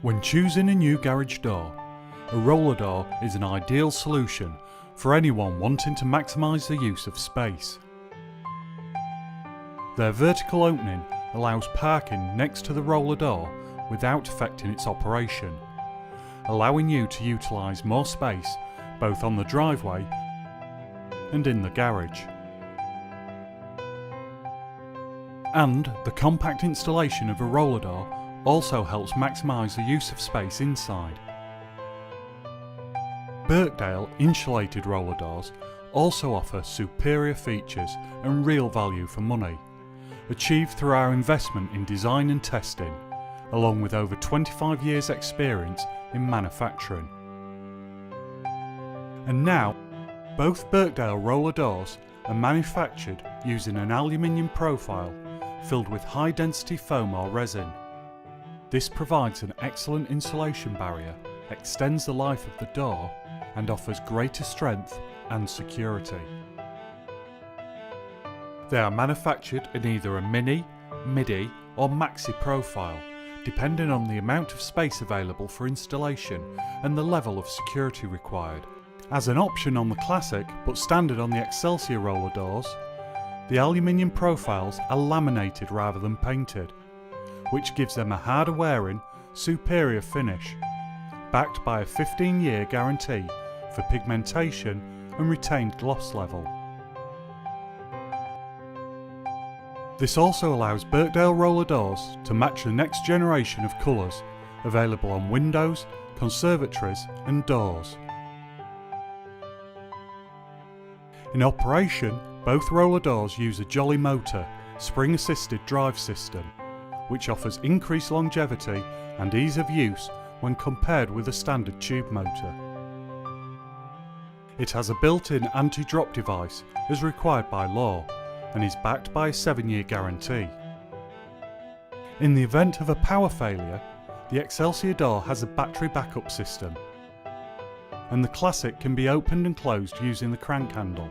When choosing a new garage door, a roller door is an ideal solution for anyone wanting to maximise the use of space. Their vertical opening allows parking next to the roller door without affecting its operation, allowing you to utilise more space both on the driveway and in the garage. And the compact installation of a roller door also helps maximise the use of space inside. Birkdale insulated roller doors also offer superior features and real value for money, achieved through our investment in design and testing, along with over 25 years experience in manufacturing. And now, both Birkdale roller doors are manufactured using an aluminium profile filled with high density foam or resin. This provides an excellent insulation barrier, extends the life of the door and offers greater strength and security. They are manufactured in either a mini, midi or maxi profile, depending on the amount of space available for installation and the level of security required. As an option on the classic but standard on the Excelsior roller doors, the aluminium profiles are laminated rather than painted, which gives them a harder wearing, superior finish, backed by a 15-year guarantee for pigmentation and retained gloss level. This also allows Birkdale roller doors to match the next generation of colours available on windows, conservatories and doors. In operation, both roller doors use a Jolly motor spring-assisted drive system, which offers increased longevity and ease of use when compared with a standard tube motor. It has a built-in anti-drop device as required by law and is backed by a 7-year guarantee. In the event of a power failure, the Excelsior door has a battery backup system, and the Classic can be opened and closed using the crank handle.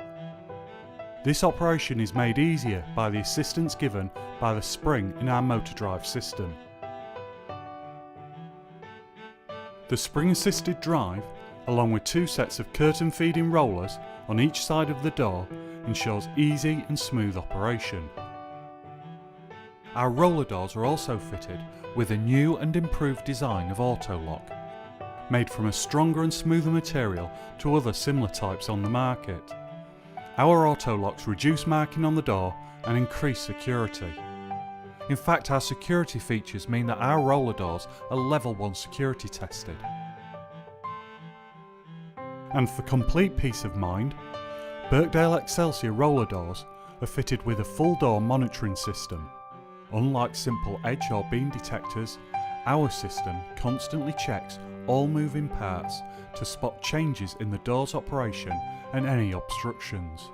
This operation is made easier by the assistance given by the spring in our motor drive system. The spring-assisted drive, along with 2 sets of curtain feeding rollers on each side of the door, ensures easy and smooth operation. Our roller doors are also fitted with a new and improved design of auto lock, made from a stronger and smoother material to other similar types on the market. Our auto locks reduce marking on the door and increase security. In fact, our security features mean that our roller doors are level 1 security tested. And for complete peace of mind, Birkdale Excelsior roller doors are fitted with a full door monitoring system. Unlike simple edge or beam detectors, our system constantly checks all moving parts to spot changes in the door's operation and any obstructions.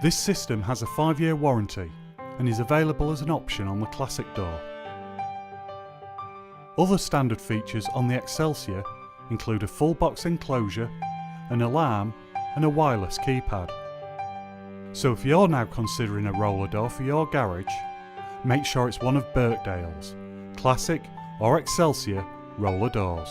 This system has a 5-year warranty and is available as an option on the Classic door. Other standard features on the Excelsior include a full box enclosure, an alarm and a wireless keypad. So if you're now considering a roller door for your garage, make sure it's one of Birkdale's Classic or Excelsior roller doors.